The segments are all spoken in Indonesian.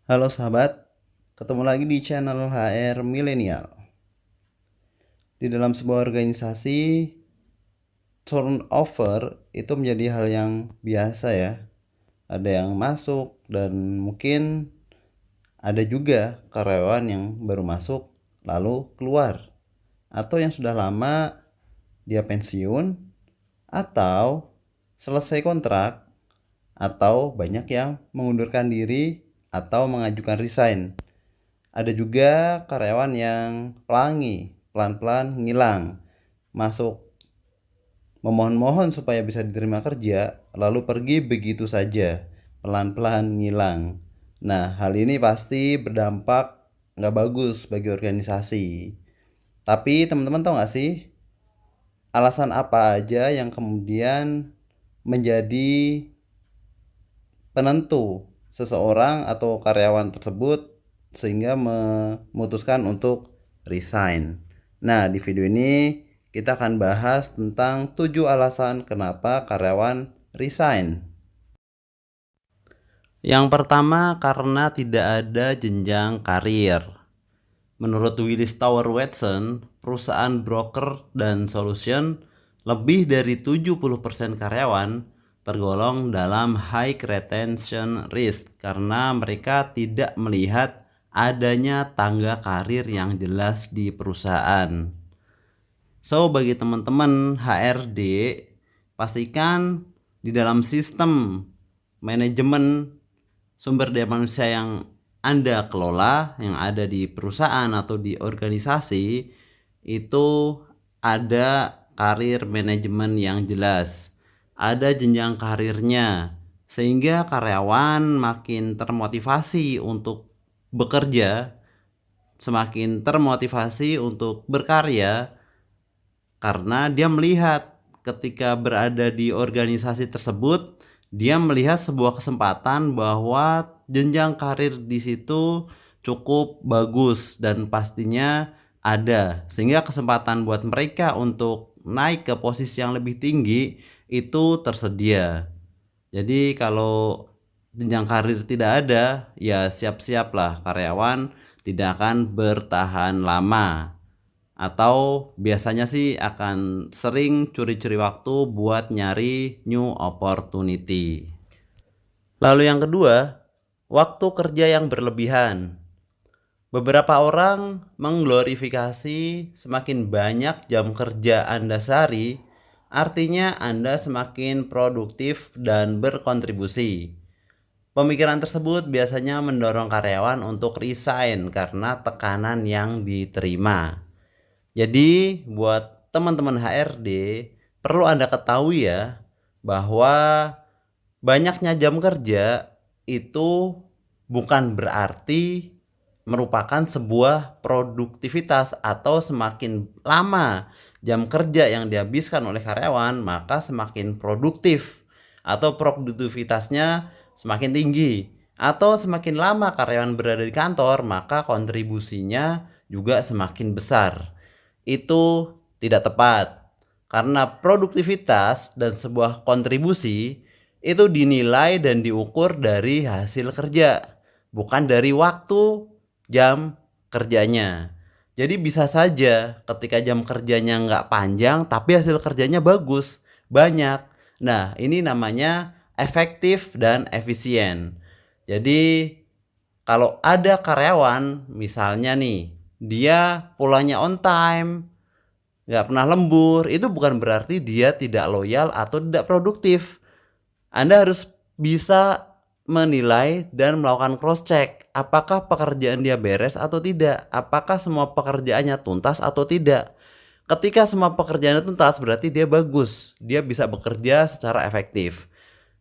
Halo sahabat, ketemu lagi di channel HR Milenial. Di dalam sebuah organisasi, turnover itu menjadi hal yang biasa ya. Ada yang masuk dan mungkin ada juga karyawan yang baru masuk lalu keluar. Atau yang sudah lama dia pensiun, atau selesai kontrak, atau banyak yang mengundurkan diri atau mengajukan resign. Ada juga karyawan yang pelangi, pelan-pelan ngilang, masuk memohon-mohon supaya bisa diterima kerja, lalu pergi begitu saja, pelan-pelan ngilang. Nah, hal ini pasti berdampak nggak bagus bagi organisasi. Tapi teman-teman tahu nggak sih, alasan apa aja yang kemudian menjadi penentu seseorang atau karyawan tersebut sehingga memutuskan untuk resign. Nah, di video ini kita akan bahas tentang 7 alasan kenapa karyawan resign. Yang pertama, karena tidak ada jenjang karir. Menurut Willis Tower Watson, perusahaan broker dan solution, lebih dari 70% karyawan tergolong dalam high retention risk karena mereka tidak melihat adanya tangga karir yang jelas di perusahaan. So, bagi teman-teman HRD, pastikan di dalam sistem manajemen sumber daya manusia yang Anda kelola, yang ada di perusahaan atau di organisasi, itu ada karir manajemen yang jelas, ada jenjang karirnya, sehingga karyawan makin termotivasi untuk bekerja, semakin termotivasi untuk berkarya, karena dia melihat ketika berada di organisasi tersebut, dia melihat sebuah kesempatan bahwa jenjang karir di situ cukup bagus dan pastinya ada, sehingga kesempatan buat mereka untuk naik ke posisi yang lebih tinggi itu tersedia. Jadi kalau jenjang karir tidak ada, ya siap-siaplah karyawan tidak akan bertahan lama. Atau biasanya sih akan sering curi-curi waktu buat nyari new opportunity. Lalu yang kedua, waktu kerja yang berlebihan. Beberapa orang mengglorifikasi semakin banyak jam kerja Anda sehari, artinya Anda semakin produktif dan berkontribusi. Pemikiran tersebut biasanya mendorong karyawan untuk resign karena tekanan yang diterima. Jadi buat teman-teman HRD, perlu Anda ketahui ya, bahwa banyaknya jam kerja itu bukan berarti merupakan sebuah produktivitas, atau semakin lama jam kerja yang dihabiskan oleh karyawan maka semakin produktif atau produktivitasnya semakin tinggi, atau semakin lama karyawan berada di kantor maka kontribusinya juga semakin besar. Itu tidak tepat, karena produktivitas dan sebuah kontribusi itu dinilai dan diukur dari hasil kerja, bukan dari waktu jam kerjanya. Jadi bisa saja ketika jam kerjanya nggak panjang tapi hasil kerjanya bagus, banyak. Nah, ini namanya efektif dan efisien. Jadi kalau ada karyawan misalnya nih, dia pulangnya on time, nggak pernah lembur, itu bukan berarti dia tidak loyal atau tidak produktif. Anda harus bisa menilai dan melakukan cross check, apakah pekerjaan dia beres atau tidak, apakah semua pekerjaannya tuntas atau tidak. Ketika semua pekerjaannya tuntas berarti dia bagus, dia bisa bekerja secara efektif.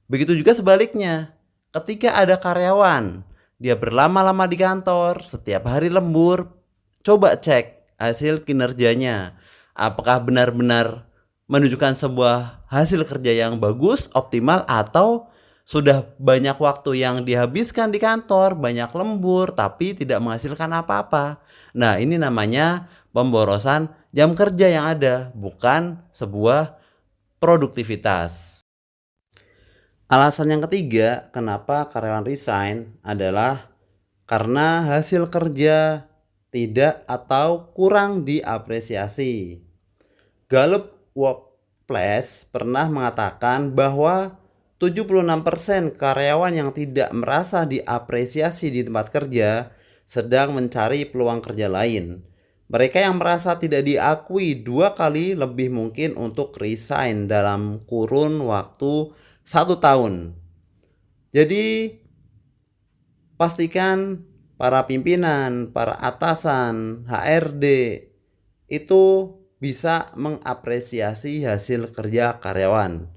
Begitu juga sebaliknya, ketika ada karyawan, dia berlama-lama di kantor, setiap hari lembur, coba cek hasil kinerjanya. Apakah benar-benar menunjukkan sebuah hasil kerja yang bagus, optimal, atau sudah banyak waktu yang dihabiskan di kantor, banyak lembur, tapi tidak menghasilkan apa-apa. Nah, ini namanya pemborosan jam kerja yang ada, bukan sebuah produktivitas. Alasan yang ketiga kenapa karyawan resign adalah karena hasil kerja tidak atau kurang diapresiasi. Gallup Workplace pernah mengatakan bahwa 76% karyawan yang tidak merasa diapresiasi di tempat kerja sedang mencari peluang kerja lain. Mereka yang merasa tidak diakui 2 kali lebih mungkin untuk resign dalam kurun waktu 1 tahun. Jadi pastikan para pimpinan, para atasan, HRD itu bisa mengapresiasi hasil kerja karyawan.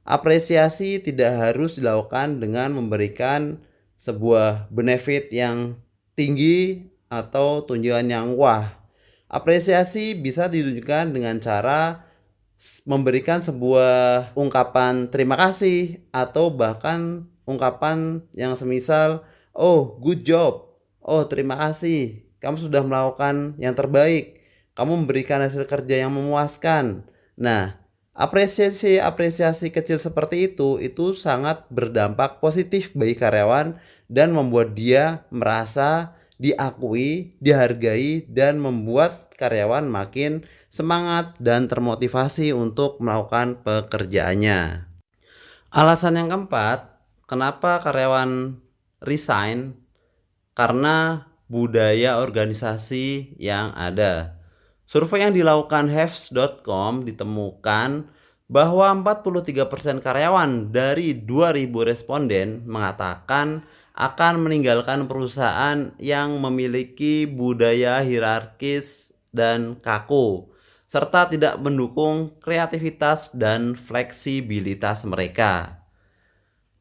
Apresiasi tidak harus dilakukan dengan memberikan sebuah benefit yang tinggi atau tunjangan yang wah. Apresiasi bisa ditunjukkan dengan cara memberikan sebuah ungkapan terima kasih atau bahkan ungkapan yang semisal, oh good job, oh terima kasih, kamu sudah melakukan yang terbaik, kamu memberikan hasil kerja yang memuaskan. Nah, apresiasi kecil seperti itu sangat berdampak positif bagi karyawan dan membuat dia merasa diakui, dihargai, dan membuat karyawan makin semangat dan termotivasi untuk melakukan pekerjaannya. Alasan yang keempat, kenapa karyawan resign? Karena budaya organisasi yang ada. Survei yang dilakukan Hefs.com ditemukan bahwa 43% karyawan dari 2.000 responden mengatakan akan meninggalkan perusahaan yang memiliki budaya hierarkis dan kaku, serta tidak mendukung kreativitas dan fleksibilitas mereka.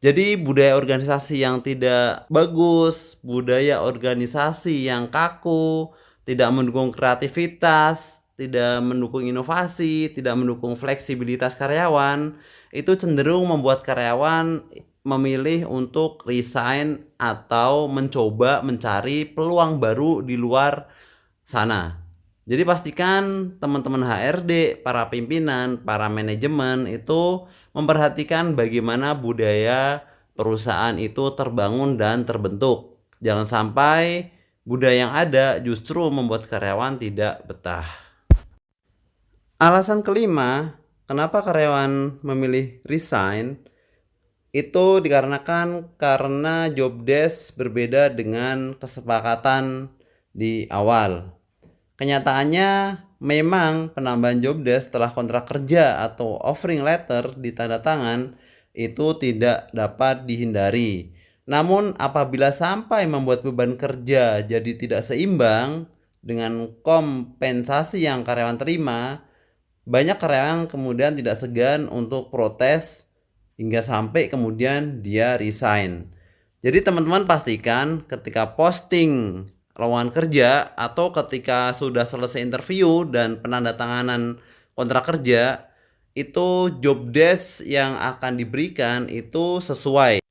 Jadi budaya organisasi yang tidak bagus, budaya organisasi yang kaku, tidak mendukung kreativitas, tidak mendukung inovasi, tidak mendukung fleksibilitas karyawan, itu cenderung membuat karyawan memilih untuk resign atau mencoba mencari peluang baru di luar sana. Jadi pastikan teman-teman HRD, para pimpinan, para manajemen itu memperhatikan bagaimana budaya perusahaan itu terbangun dan terbentuk. Jangan sampai budaya yang ada justru membuat karyawan tidak betah. Alasan kelima, kenapa karyawan memilih resign? Itu dikarenakan karena job desk berbeda dengan kesepakatan di awal. Kenyataannya memang penambahan job desk setelah kontrak kerja atau offering letter ditandatangan itu tidak dapat dihindari. Namun apabila sampai membuat beban kerja jadi tidak seimbang dengan kompensasi yang karyawan terima, banyak karyawan kemudian tidak segan untuk protes hingga sampai kemudian dia resign. Jadi teman-teman pastikan ketika posting lowongan kerja atau ketika sudah selesai interview dan penandatanganan kontrak kerja, itu job desk yang akan diberikan itu sesuai.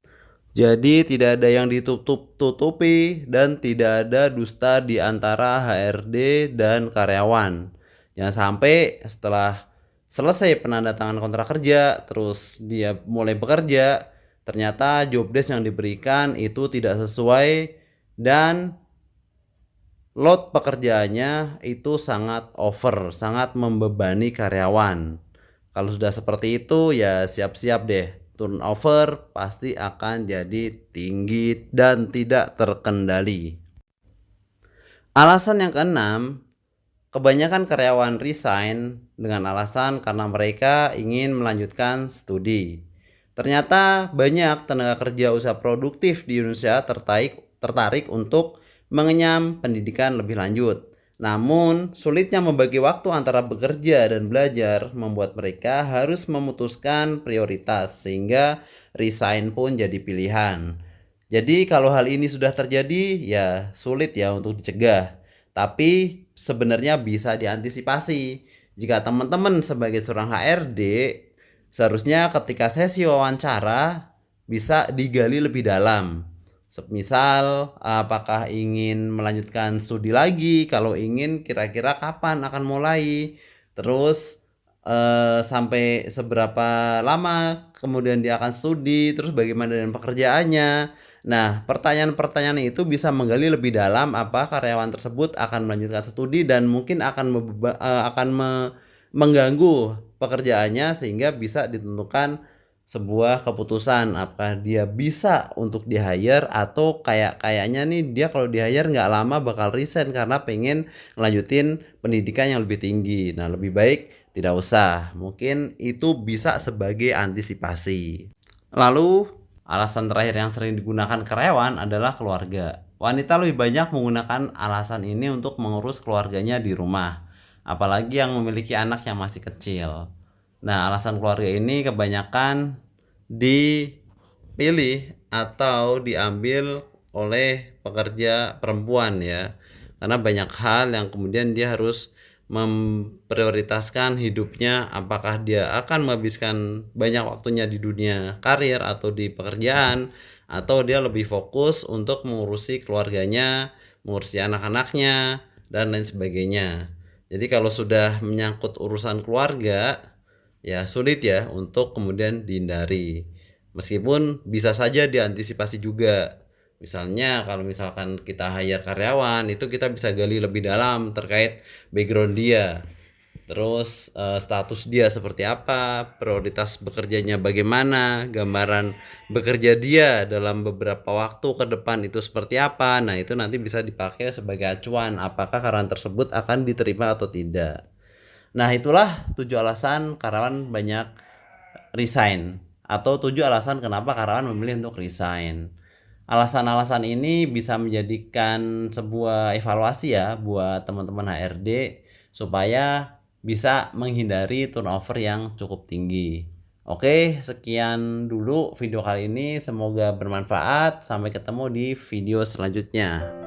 Jadi tidak ada yang ditutup-tutupi dan tidak ada dusta di antara HRD dan karyawan. Jangan sampai setelah selesai penandatanganan kontrak kerja, terus dia mulai bekerja, ternyata job desk yang diberikan itu tidak sesuai dan load pekerjaannya itu sangat over, sangat membebani karyawan. Kalau sudah seperti itu ya siap-siap deh, turnover pasti akan jadi tinggi dan tidak terkendali. Alasan yang keenam, kebanyakan karyawan resign dengan alasan karena mereka ingin melanjutkan studi. Ternyata banyak tenaga kerja usaha produktif di Indonesia tertarik untuk mengenyam pendidikan lebih lanjut. Namun, sulitnya membagi waktu antara bekerja dan belajar membuat mereka harus memutuskan prioritas sehingga resign pun jadi pilihan. Jadi kalau hal ini sudah terjadi ya sulit ya untuk dicegah. Tapi sebenarnya bisa diantisipasi. Jika teman-teman sebagai seorang HRD seharusnya ketika sesi wawancara bisa digali lebih dalam. Misal apakah ingin melanjutkan studi lagi, kalau ingin kira-kira kapan akan mulai, terus sampai seberapa lama kemudian dia akan studi, terus bagaimana dengan pekerjaannya. Nah, pertanyaan-pertanyaan itu bisa menggali lebih dalam apa karyawan tersebut akan melanjutkan studi dan mungkin mengganggu pekerjaannya sehingga bisa ditentukan sebuah keputusan apakah dia bisa untuk di-hire atau kayaknya nih dia kalau di-hire nggak lama bakal resign karena pengen ngelanjutin pendidikan yang lebih tinggi. Nah, lebih baik tidak usah. Mungkin itu bisa sebagai antisipasi. Lalu, alasan terakhir yang sering digunakan karyawan adalah keluarga. Wanita lebih banyak menggunakan alasan ini untuk mengurus keluarganya di rumah, apalagi yang memiliki anak yang masih kecil. Nah, alasan keluarga ini kebanyakan dipilih atau diambil oleh pekerja perempuan ya. Karena banyak hal yang kemudian dia harus memprioritaskan hidupnya, apakah dia akan menghabiskan banyak waktunya di dunia karir atau di pekerjaan, atau dia lebih fokus untuk mengurusi keluarganya, mengurusi anak-anaknya, dan lain sebagainya. Jadi kalau sudah menyangkut urusan keluarga, ya sulit ya untuk kemudian dihindari. Meskipun bisa saja diantisipasi juga. Misalnya kalau misalkan kita hire karyawan, itu kita bisa gali lebih dalam terkait background dia. Terus status dia seperti apa, prioritas bekerjanya bagaimana, gambaran bekerja dia dalam beberapa waktu ke depan itu seperti apa. Nah, itu nanti bisa dipakai sebagai acuan apakah karyawan tersebut akan diterima atau tidak. Nah, itulah 7 alasan karyawan banyak resign atau 7 alasan kenapa karyawan memilih untuk resign. Alasan-alasan ini bisa menjadikan sebuah evaluasi ya buat teman-teman HRD supaya bisa menghindari turnover yang cukup tinggi. Oke, sekian dulu video kali ini. Semoga bermanfaat. Sampai ketemu di video selanjutnya.